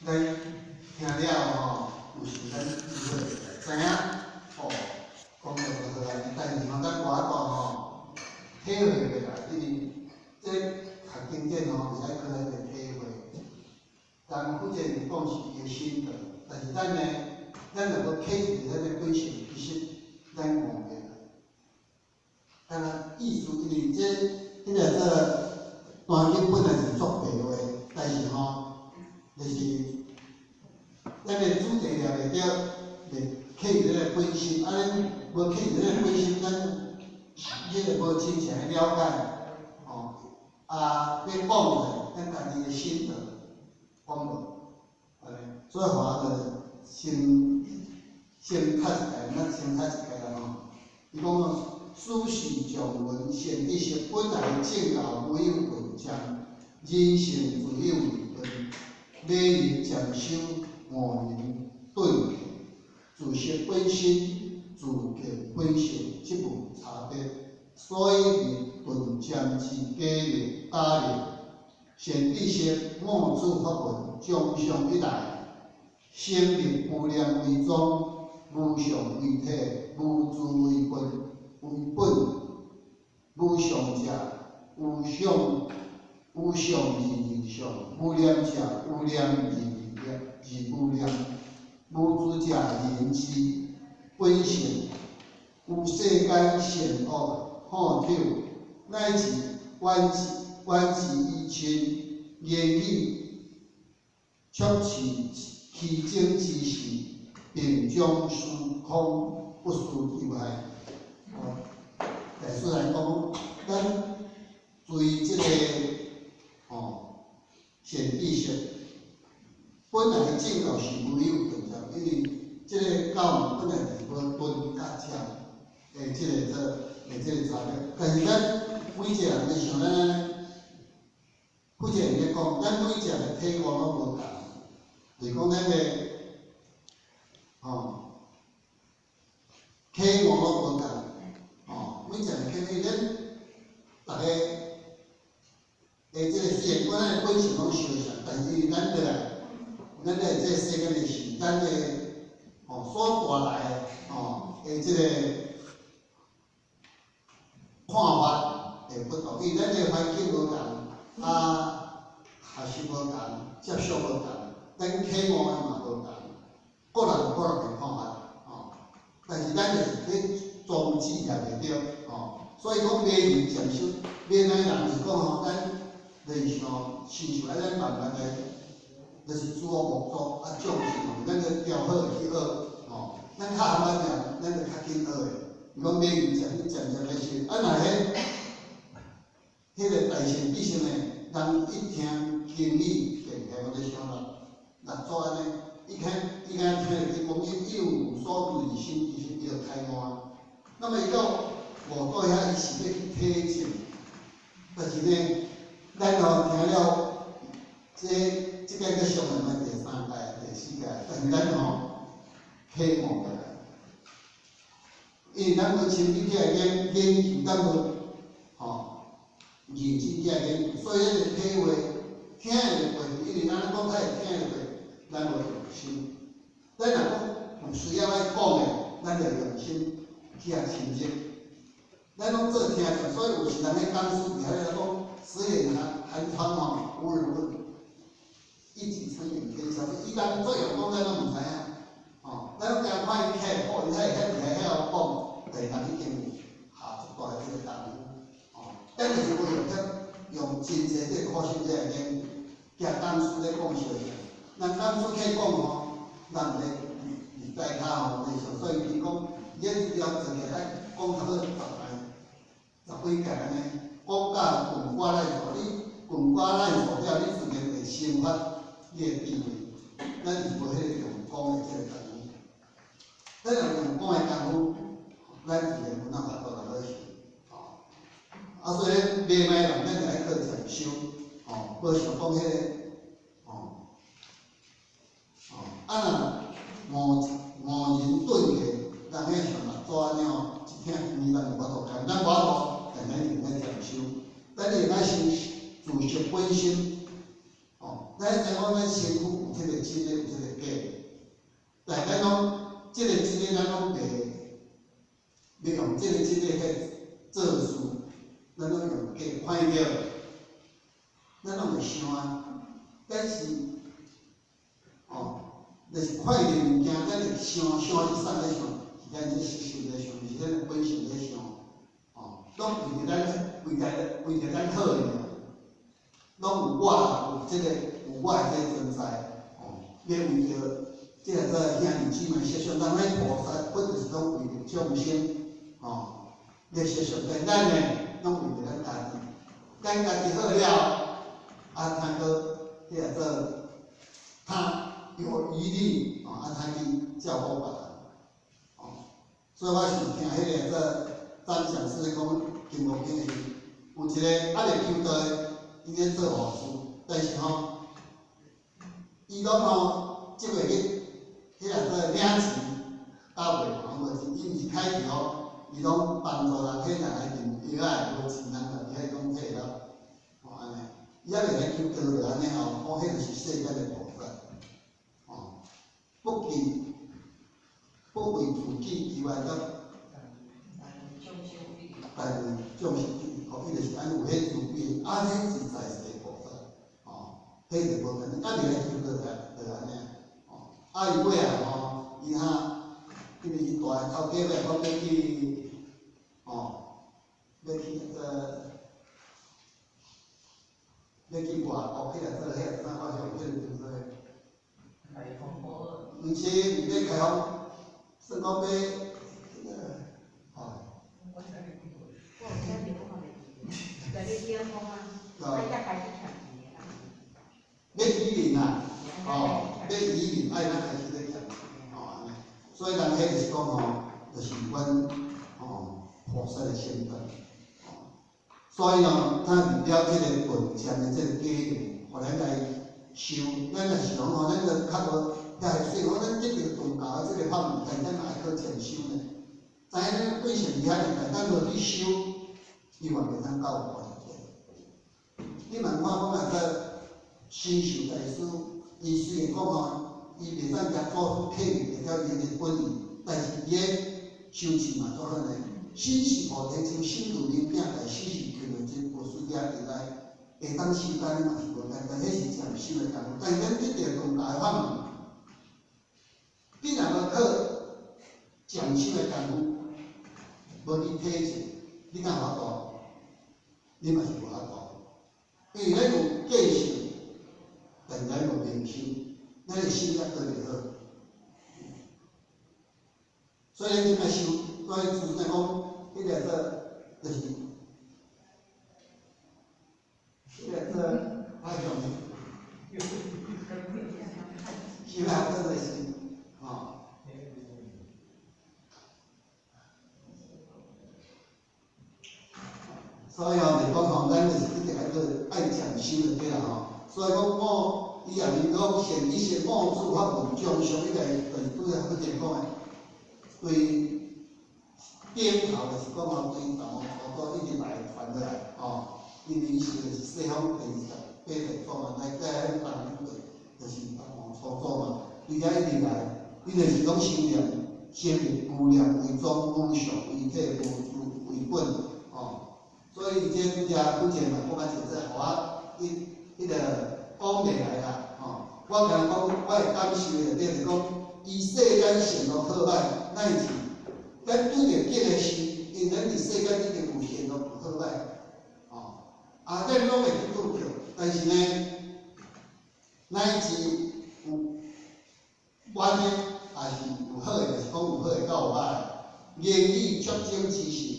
咱听了吼，有时咱就会知影哦，讲着就好啊。但是吼，咱外国吼，体会袂来，因为这学经典吼，是爱靠咱个体会。但福建人讲是伊个心得，但是咱呢，咱若要启伫咱个本性，其实咱忘袂来。当然，艺术因为即个单音本来是作白话，但是吼，就是咱个主题了袂着，袂启伫咱个本心，啊，咱无启伫咱个本心，咱迄个无真正个了解，吼，啊，要讲出咱家己个心得，讲无，安尼，所以话着先读一下，咱先读一下啦吼。伊讲哦，书是上文献知识，本来正道没有文章，人性自有理论，美人渐修，悟人顿悟，自识本心，自见本性，即无差别。所以顿渐之假略打略，显知识，莫主法文，将相一来，生命无量为宗，无相为体，无自为本，无相者，无相而相，无量者，无量而无量，无主者人之本性，有世间善恶好丑，乃至观之以亲，言语促其精之事，并将虚空不思以外。历史来讲，咱对即个显知识，本来正道是没有文章，因为即个教本来是无分甲正的即个差别。但是咱每一个人就像咱福建人咧讲，咱每一个个体验拢无同，就是讲咱个体验拢无同。每一个体验，咱逐个即个虽然讲咱个本性拢相像，但是咱即个世间的事，咱个所带来的即个看法会不同，因为咱个环境无同，学习无同，接触无同，咱体验的嘛无同，各人有各人的看法，但是咱就是咧宗旨也袂着，所以讲美人渐修，美乃人是讲吼，咱就是像亲像咱慢慢来，就是自我摸索啊，种是咱个调好去学，咱较慢慢点，咱就较紧学的。如讲美人渐来修，若迄个大善知识呢，人一听经理便开我咧想六祖安尼，伊听着讲伊有所住之心，其实伊就开悟。那么伊到悟到遐，伊是要去体证，但是呢，咱听了即个个上面的第三届、第四届，但是咱体悟过来，因为咱无亲自去研究，咱无认真去研究，所以咱就体会听会过，因为咱讲太听会过，咱无用心。咱若讲有需要爱讲的，咱就用心去亲近。咱拢做听者，所以有时人咧讲书底下咧讲，实言寒窗无人问，一举成名天下。伊当作用讲咱拢毋知影，咱拢惊看伊客好，伊遐讲，第人已经有下一大即个功夫，咱就是为了用真济即个苦心在研究，惊讲师咧讲相像，咱讲师去讲咱袂理解较袂详，所以伊讲，伊迄条做起来讲差不多10几届安尼，讲甲滚瓜烂熟，你滚瓜烂熟了，你自然会生发你个智慧。咱是无迄个用功的即个功夫，咱若用功的功夫，咱自然有办法做到好势。所以卖卖人，咱就爱靠禅修，无想讲迄个，若人顿起，人迄像六祖安尼一听伊咱就法度讲，咱法度。咱用来禅修，咱用来修自识本心，咱知影咱身躯有即个真诶，有即个假，但咱拢即个真诶，咱拢袂用即个真诶去做事，咱拢用假看着，咱拢袂想啊。但是，就是看着物件，咱就想是啥咧想，是咱这实实咧想，是咱本性咧想，拢为着咱好诶，拢有我有即个有我诶即个存在，要为着即个做兄弟姊妹设想，咱迄菩萨本就是拢为着众生，要设想，但咱呢，拢为着咱家己，咱家己好了，通个迄个做他有余力，通去照顾别人，所以我是听迄个做张讲师讲金毛经的，有一个还袂求道的，伊咧做护士，但是伊拢即个迄个做领钱，到袂还无钱，伊毋是开条，伊拢帮助人迄人来订药仔无钱，人家伊迄拢摕了，安尼，伊还袂使求道就安尼迄就是世间的菩萨，不为自己以外个。但是众生伊就是安有迄自悲，迄是在世菩萨，迄就无可能，袂来求道就安尼，伊尾伊因为伊大头家尾讲要去，要去外国去做迄啥，我想叫做开放国，毋是要开放，算讲要。要移民啊，要移民，爱咱开始咧欠，安尼，所以人迄就是讲就是阮菩萨的身份，所以咱入了即个本前的即个家庭，互咱来修，咱若是讲咱就较无，也是说咱即个宗教的即个法门，但咱也可渐修呢。知影咱本性厉害，但咱落去修，伊嘛袂通教我。你问看，我若个新秀大师，伊虽然讲伊袂当甲祖父客语，会晓伊的本意，但是伊个修持嘛足好呢。心是菩提树，心如明镜，但心是求着真无输家地来，会当修家己嘛是无简单，迄是渐修的功夫。但是咱即个宗教的法门，你若要靠渐修的功夫，无去体证，你敢有法度？你嘛是无法度。因为咱有戒性，但咱无明修，咱的心才做袂好。所以咱即摆修，所以自然讲，迄个就是，迄个我讲，修下做就是，所以就是讲咱就是一定爱讲修就对啦所以讲伊也是讲显一些冒出法门将上迄个就是拄才不前讲的，对点头就是讲对从一直来传过来因为伊是西方第28代祖来在咱东方就是初祖嘛，伊遐一直来，伊就是讲修炼，先以无量为宗，无上为体，无住为本所以这拄则嘛，我讲实在，互我迄个讲袂来啦我讲我会感受的就是讲，伊世间善恶好歹，乃至咱拄着这个事，因咱伫世间已经有善恶好歹咱拢会去拄着，但是呢，乃至有冤的，也是有好的，就是讲有好的甲有歹的，言语足精之事。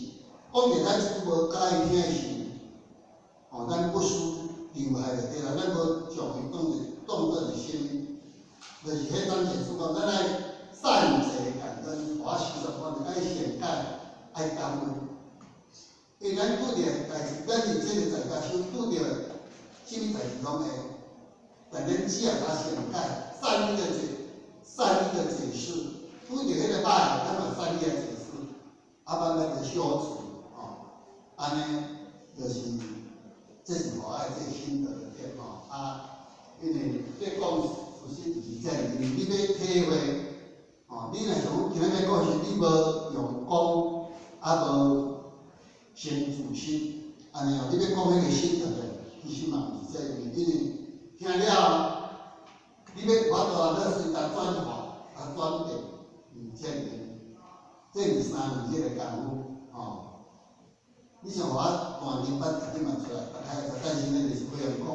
讲着咱即无介意听的事，咱不输留下就对啦，咱无将伊当作是心，就是迄张解释讲，咱爱善济感恩，我时常讲爱善解，爱感恩。因为咱拄着代志，咱伫即个在家修拄着什么代志拢会，但咱只要甲善解，善意的解释，拄着迄个歹的，咱嘛善意的解释，慢慢的消除。安尼就是，这是我爱这个心得的点因为要讲事实就是这样，你要体会，你若想今仔要讲是你无用功，无先自信，安尼你要讲迄个心对不对？其实嘛毋是这样，因为听了，你要我大要随甲转化，转变，这样，这是三年个功夫，你像我半年捌读你嘛出来，大概但是呢就是不用讲，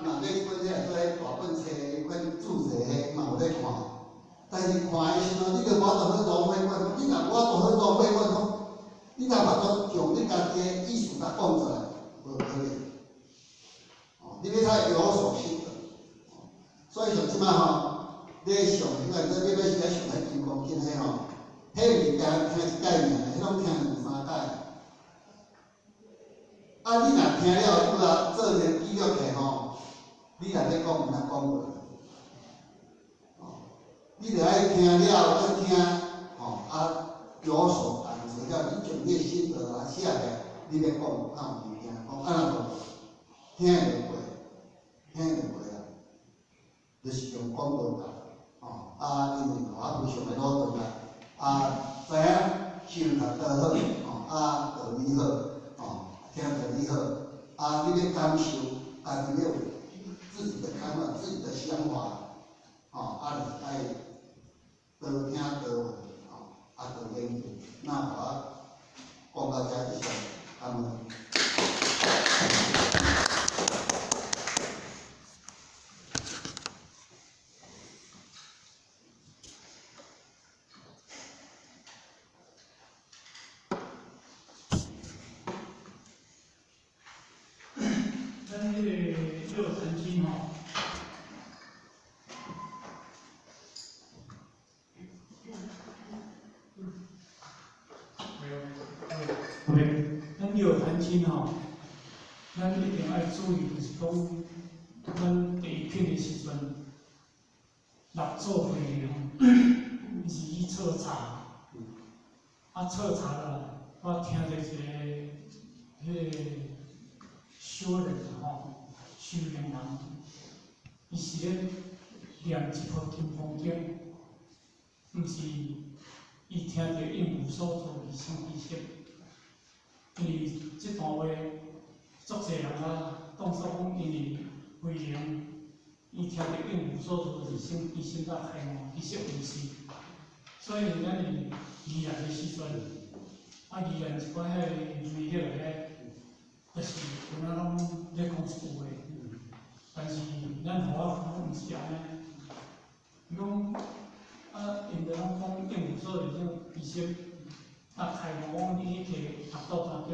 若要本这做大本册，阮注册迄嘛有咧看，但是看的时阵，你着我着好融会贯通，你若我着好融会贯通，你若法度用你家己的意思甲讲出来，无可能，你要才有所心得，所以像即摆你上迄个你要是来上迄金刚经迄迄物件听一解尔，迄拢听两三解。你若听了，你若做个记录起你若要讲，毋通讲过。你着爱听了，要听，有所感觉了，你将你的心得写起来，你要讲，有物件讲，安怎讲？听会过，听会过啊，就是用讲无够，因为我非常的努力知影修读倒好，道理好，听道理好，你要感受，家己要有自己的看法、自己的想法，就是爱多听多闻，多研究。那我讲到这以上，感恩。咱迄个六禅经咱六禅经咱一定爱注意，就是讲，咱第一品的时阵，六祖会伊是去测查，测查了，我听着一个，迄个修人修行人，伊是咧念一部金刚经，毋是伊听着应无所住而生其心。因为即段话，足侪人当作讲，因为慧能伊听着应无所住而生其心甲开悟，其实毋是。所以咱伫疑难的时阵，疑难一寡迄个类迄个咧。就是有哪拢咧讲一句话，但是咱互我毋是安尼。伊讲因着拢讲应无所住种其心，开悟讲你去摕学道单经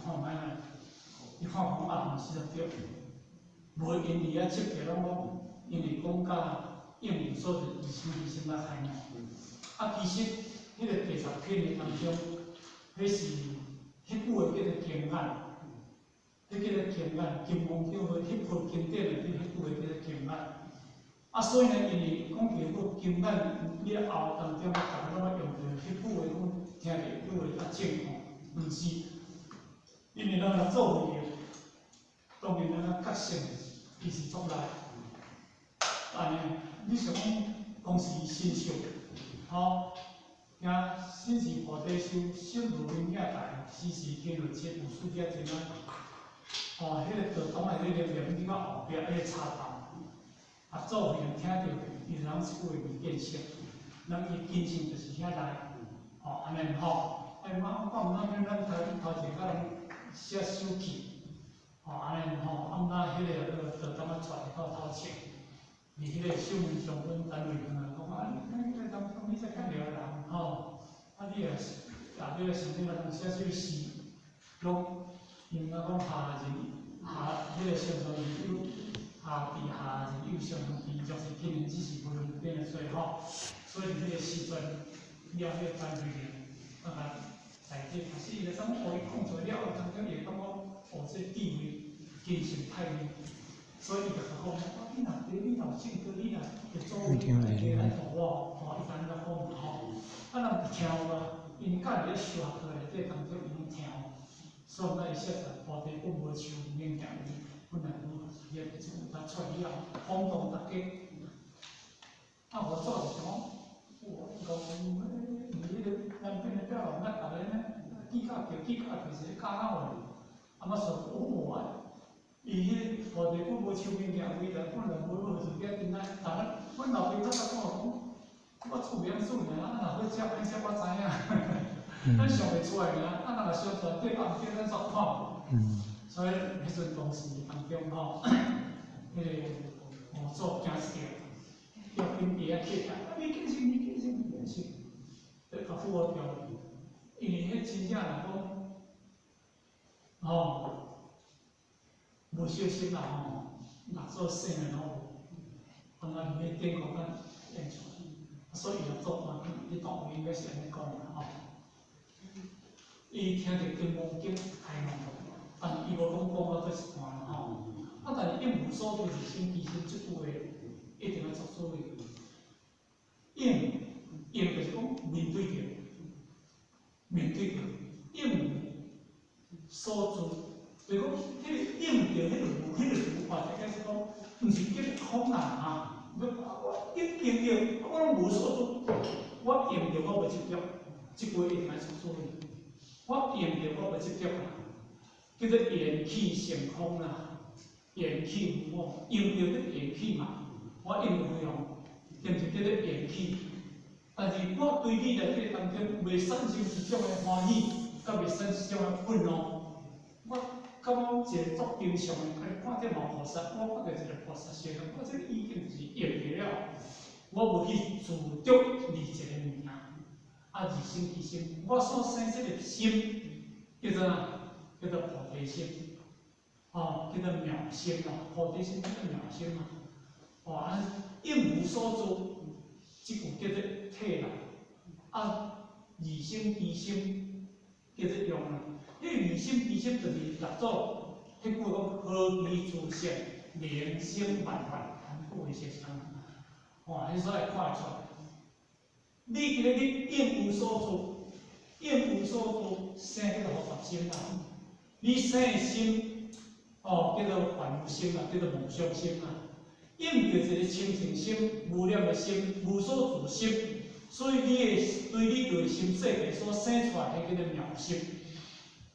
看卖卖，你看讲毋是就对，无因为积极拢讲，因为讲甲应无所住而生其心甲开悟。其实迄个第10品的当中，迄是迄句话叫做经眼。迄叫做经眼，金刚经迄部经典内底迄句话叫做经眼。所以呢，因为讲到迄经眼了后当中，大家拢要用着迄句话讲，听着迄句话较正毋是，因为咱若做会着，当然咱觉醒伊是作难。安尼，你想讲当时身上，听身是菩提修，心如明镜台，时时天轮切，有世界真难。迄个道堂内底念念，你到后壁迄个插头，做会听着，伊就人一句话变成，人伊精神就是遐来，安尼我毋咱头前甲人写手记，安尼毋迄个道堂出来到头前，伫迄个守门上分单位讲迄个当中你才较了人，你若后尾想要人写首诗，拢。因讲下人迄个上上人有下地下人有上上地，就是今年只是无论变的最好，所以迄个时阵了迄个单位人，内底开始伊就当互伊讲出了后，当中伊会感觉这地位精神太低，所以伊就甲讲，你若你老正哥，你若会做位大家来互我，伊单甲讲若毋听因家己咧修学课内底当中伊拢听。所以咱会识在菩提本无求，免行伊。本来我也就他出以后轰动大家，我做就讲，我讲你咱边的表佬那大家呢，几家其实家下话，么说我。伊迄土地本无手边行为的，本来无好就变真来，但咱阮老爸较早讲我厝边厝尔，若要食歹食我知影，咱想袂出来尔，若想出来对暗对咱煞看。所以迄阵当时当中吼，迄个五祖惊死叫兵弟仔去啊，你紧身，对甲符合条，因为迄真正来讲，吼。无小心啦吼，若做生的吼，刚刚里面电工咱演出，所以要做嘛，你当面应该是安尼讲啦吼。伊听着金毛经开朗，但伊无讲到做一半啦吼。但是应无所住是心，其实即句话一定要作注意。应就是讲面对着，应无所住。就讲，迄个应着迄个无法，大概是讲，毋是叫你空啦哈。我应着，我拢无所做，我应着我袂执着，即句一定要出注意。我应着我袂执着啦，叫做缘起成空啦，缘起无我，应着迄缘起嘛，我应有用，对毋是叫做缘起？但是我对你来这当中袂产生一种的欢喜，甲袂产生一种的愤怒，我。咁我一个足平常的，看这毛菩萨，我看到一个菩萨像，我这已经是应着了，我无去自着离一个物件，自心其心，我所生这个心叫做叫做菩提心，叫做妙心啦，菩提心叫做妙心嘛，应无所住，即句叫做体啦，二心其心叫做用啦。迄二心其心就是六祖，迄句讲何其自性，连生万法，句话是啥？迄所会看出来。你今日你应无所住，生叫做佛心啦。你生的心，叫做凡夫心啦，叫做梦想心啦。应着一个清净心、无念的心、无所住心，所以你的对你内心世界所生出来的叫做妙心。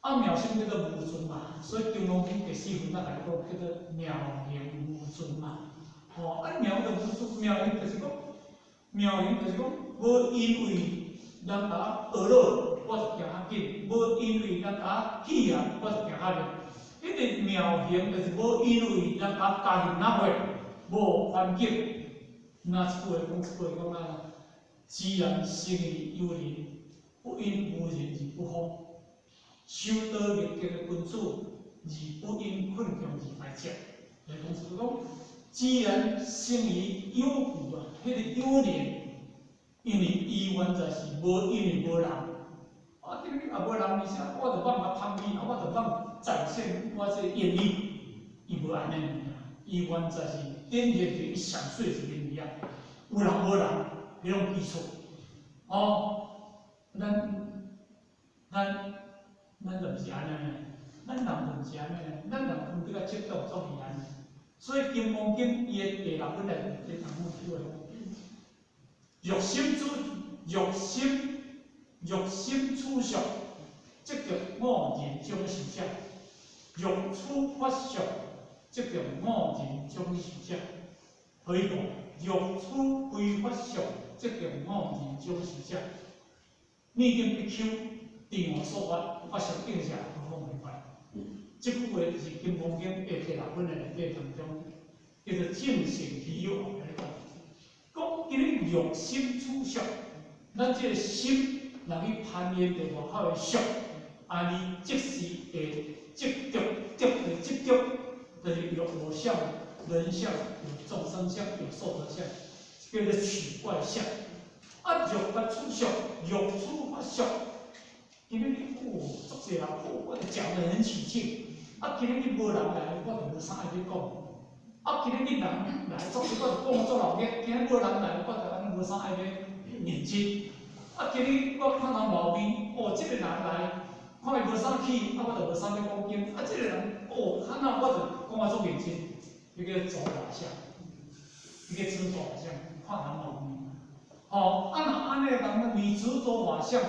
妙心叫做无存嘛，所以《金刚经》第4分来讲叫做妙行无存嘛。妙就无存，妙行就是讲，无因为人家学了，我就行较紧；无因为人家喜啊，我就行较慢。迄个妙行就是无因为人家家庭哪会无环境，那一句话讲啊，自然生于有人，不因无人而不福。修道灭极的君子，而不因困穷而排斥。来讲是讲，既然生于有故啊，迄个有人，因为伊原在是无因为无人。今日也无人而啥，我就放个旁边，我就放展现我这愿力，伊无安尼，伊原在是典型的伊想睡是人一样，有人无人，迄种基础。咱就毋是安尼，咱人就毋是安尼，咱人分对个切到足是安尼。所以《金刚经》伊的第6本来第堂目叫欲心处俗，即着我人中受者；欲处法俗，即着我人中受者。可以讲，欲处非法俗，即着我人中受者。逆境一丘。地我所发，法俗定下，不可违反。这句话就是《金刚经》第6本的内底当中，叫做正性体有来讲。讲今日欲心处俗，咱这个心若去攀缘着外口的俗，你即时会执着，就是有我相、人相、有众生相、有寿者相，叫做取怪相。欲法处俗，欲处法俗。今日你足济人我就讲得很起劲。今日你无人来，我就无啥爱你讲。今日你人来做，我就讲做老热。今日无人来，我就安尼无啥爱你认真。今日我看人毛病，这个人来，看伊无啥气，我就无啥要讲经。这个人哦，那我就讲我做认真，那个做画像，那个制作画像，看人无？哦，那安尼人你执着画像，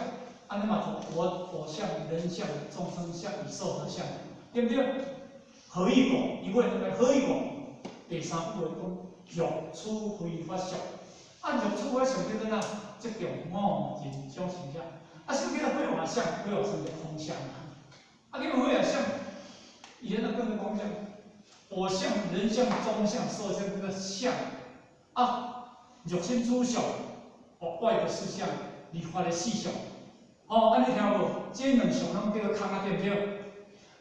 安尼嘛就佛像、人像、众生像、与寿和像，对不对？何以讲？因为何以讲？第三句话讲欲处非法相，欲处法相叫做哪？即叫我人相形象。什么叫做绘画像？绘画像叫空相啊。你绘画像，以前的跟人讲讲，佛像、人像、众像、寿像这个像肉身主相。外的事项，理化的事项，安尼听无？这两项拢叫做空啊，对不对？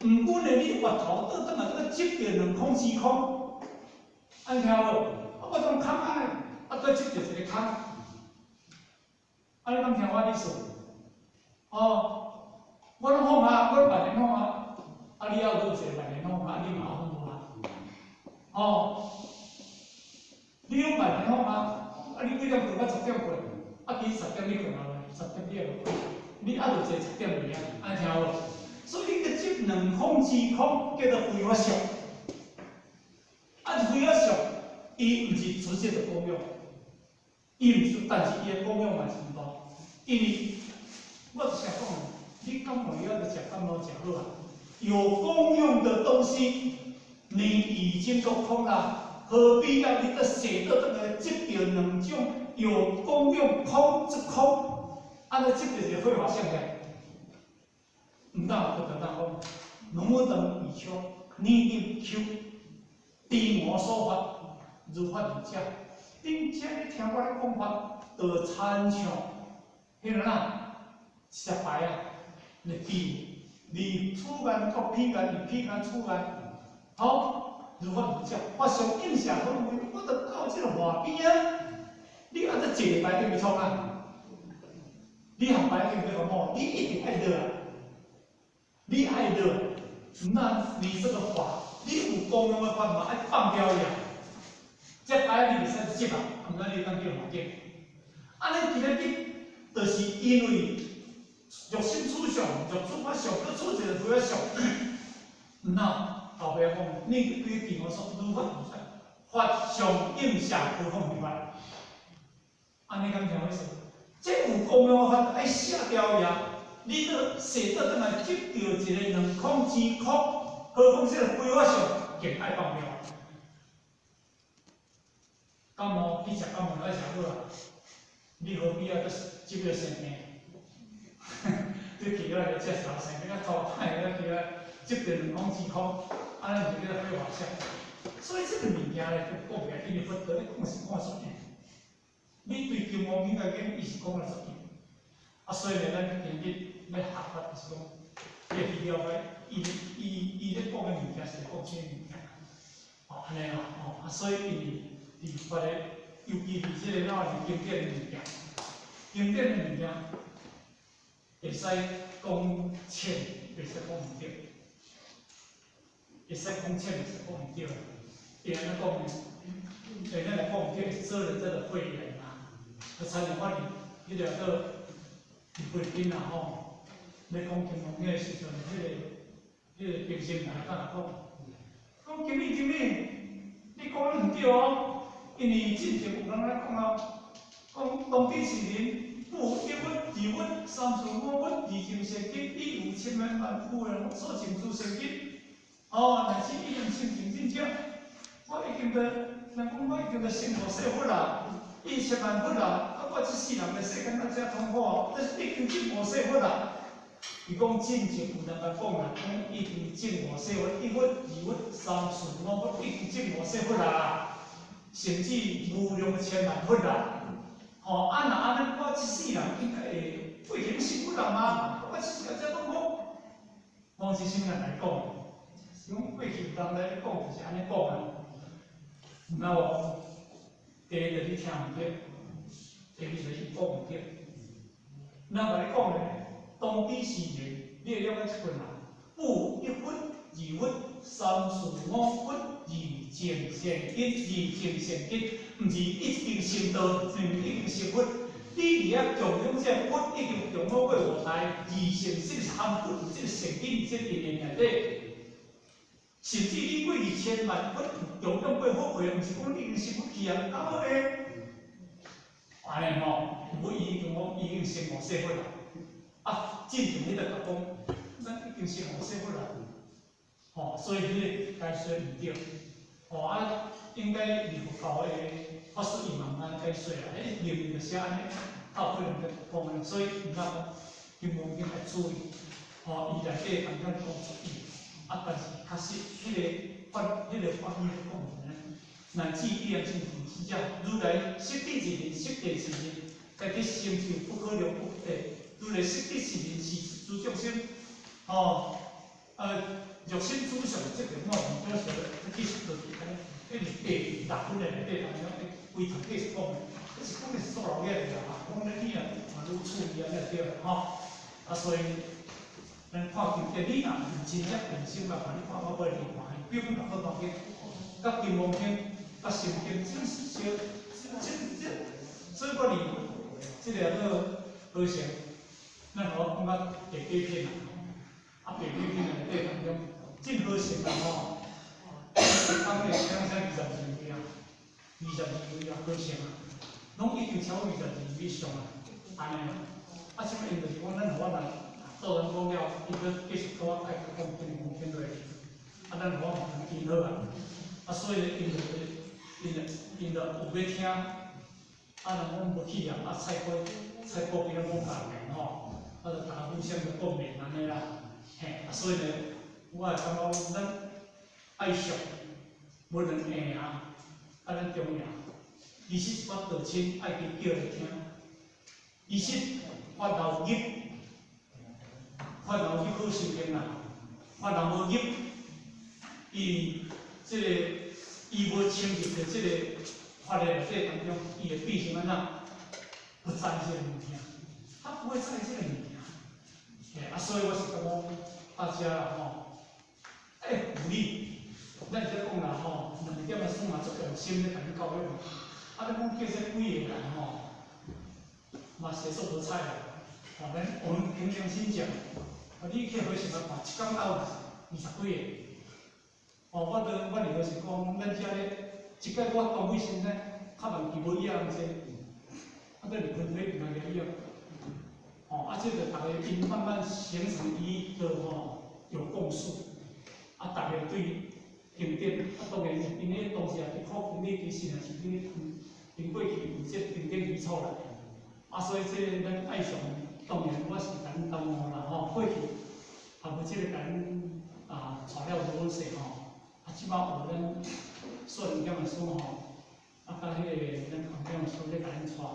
毋过呢，你越头倒转来，这个执着两空之空，安尼听无？我当空安尼，搁执着一个空，安尼敢听我意思？我拢好嘛，我万年好嘛，你还有一个万年好嘛，你嘛好无啦？你有万年好嘛？你几点睡？我10点睡。其实10点你困嘛，10点你就困。你还着坐10点去啊？安尼听无？所以个即两空之空叫做非法相。非法相，伊毋是直接的功用，伊毋是，但是伊的功用嘛是唔大。因为我是想讲，你感冒药就食感冒食好啊。有功用的东西，你已经够空了。何必要你个写到这个执着两种有功用空之空？安尼执着是绘画像的，唔当不得当讲，汝等以求，你应求，地我说法，如法如教。恁遮咧听我咧讲法，就参像，迄个哪？石牌啊，你比，你出眼到屁眼，你屁眼出眼，好。如法如教，法上应下好位，我着到这个画边啊！你按照一礼拜对袂创啊？你行牌对不对？哦，你一定爱得啊！你爱得，那你这个法，你有功用的法嘛，爱放掉呀！这牌你袂使接啊，毋然你当叫环境。安尼今日你，就是因为肉身处上，肉处法上，搁处一个非法上，那。后壁讲，你对地方说如法如教，法上应下不放非法，安尼敢听意思？这有功用的法爱写掉呀，你都写到倒来执着一个两空之空，何况这个非法上更爱放掉。感冒去食感冒药食好啊，你何必要搁执着生病？你其他个食啥生病啊？头歹个其他执着两空之空。安尼就叫做绘画像，所以这个物件咧，就讲起来，因为佛陀咧讲是讲实验，你对金刚经来讲，伊是讲了实验。所以咧，咱今日要学法是讲，要去了解，伊咧讲嘅物件是讲这物件。安尼啦，所以伊法咧，尤其是这个哪是经典嘅物件，经典嘅物件，会使讲浅，会使讲唔对。会使讲浅，会使讲唔对。别人讲呢，别人来讲唔对，做人这个会人啊，参像我迄个个菲律宾啊吼，咧讲金融业的时阵，迄个评审来甲讲经理，你讲得唔对哦，因为之前有人来讲啊，讲当地市民不一分二分三十五分，二情成绩，以5000万富人所情之成绩。但是已经心情真正，我已经我已经成无说法啦，1000万佛啦，我这世人的世间哪遮通好，但是已经真无说法啦。伊讲真正有人来讲啦，讲已经真无说法，1分、2分、3顺5分，已经真无说法啦，甚至无量千万佛啦。若安尼，我这世人应该会过行幸福人嘛？我这世人遮通好，往这些人来讲。用过去人来讲就是安尼讲啊，那我第一个你听唔对，第二个伊讲唔对。那我来讲咧，当地市人，你会了解一份啊？不1分、2分、3顺5分，二情成吉，毋是一定成道，一定成佛。你而家强用这佛，已经强好过5台，2成40含佛有这个成因，这个内底。甚至你过2000万，我用过好货，毋是讲你用生活起啊，搞好诶。安尼吼，我已经生活细活啦。啊，进前迄个甲讲，咱已经生活细活啦。吼，所以迄个解说毋对。吼啊，应该立法诶法师伊慢慢解说啦。迄明明就写安尼，有可能就讲安尼，所以毋通讲金融经来注意。吼，伊内底刚刚讲注意。啊，但是确实，迄个法律咧讲呢，乃至于啊，政府之者，如来设计一年，设计一年，家己成就不可量不可得。如来设计一年是诸众生，吼，肉身主上这个我唔多说，其实就是迄个第6本的内底，当中规头计是讲的，这是讲的是做老嘢嚟啊，讲咧你啊，愈处理啊，那对啦，吼，啊所以。咱看见第二啊，真正人生嘛，你看我买2块，表面好多件，甲金毛片、甲神经，这小，个里，这个好成，咱好感觉第几片啊？第几片内底当中，真好成啊吼！当年两22位啊，22位啊，好成啊，拢已经超过22以上啊，安尼啊，即摆因就是讲咱我来。做人讲了，伊个继续跟我爱讲落去，啊，咱我嘛听好啊，啊，所以因就有要听，啊，人讲无去啊，啊，菜脯比较讲大个吼，啊，就大家互相就共勉安尼啦，嘿，啊，所以呢，我会感觉咱爱惜，无论硬啊，啊，咱重要，其实我道亲爱去叫来听，其实我老入。法老去好修行啦，法老无入，伊无侵入着这个法律内底当中，伊会变成安怎？不在这个物件，他不会在这个物件。啊，所以我是感觉大家啦吼，鼓励，咱在讲啦吼，2点算嘛足用心咧，甲你教育。啊，你讲叫这几个人吼，嘛写作无彩啦，我们凭良心讲。你去好想要看，一工到20几个。我离合是讲，咱遮咧，一届我单位先生，较问题无以后济，啊，搁离婚体平常个以后，啊，这个大家因慢慢形成伊个有共识，啊，大家对平等，啊，当然因咧当时也伫考虑其实也是因过去有这平等基础啦，啊，所以这咱爱上。当然，我是甲恁同学啦吼，过去也无即个甲恁带了无势吼，啊，即摆有咱做人点的书吼，啊，甲迄个咱环境的书咧甲恁带，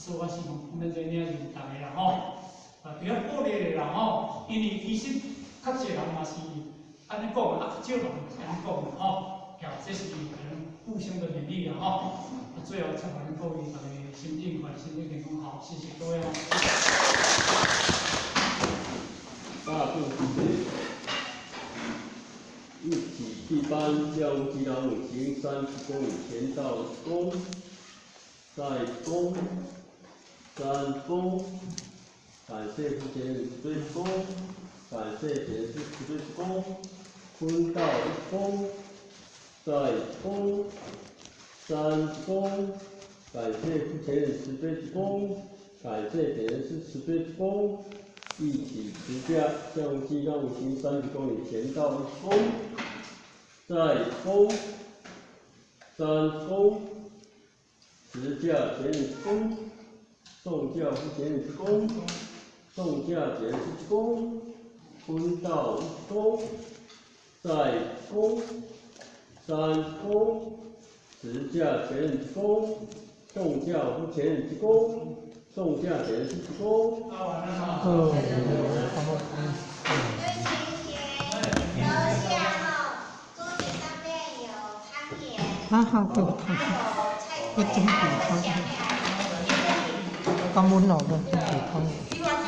所以我希望咱这领是大家啦吼，比较鼓励的啦吼，因为其实较侪人嘛是安尼讲啊，少人安尼讲吼，这是人互相的勉励啦吼，最后祝福恁各位大家身体快，身体健康好，谢谢各位哦。大众一起一班将吉老母行30公里前到宫，在宫3公，感谢福前对公，感谢前世对公，坤到1公，在宫3公，感谢福前世对公，感谢前世对公。一起持家向西让行30公里前到1公，在公3公，持家前公，送教夫前公，送驾前公，坤到1公，在公3公，持家前公，送教夫前公。送价钱是公。对不起，楼下哈，桌子上面有汤圆，好，还有菜一整菜，体汤圆，下面还有感恩哦，一整体汤圆。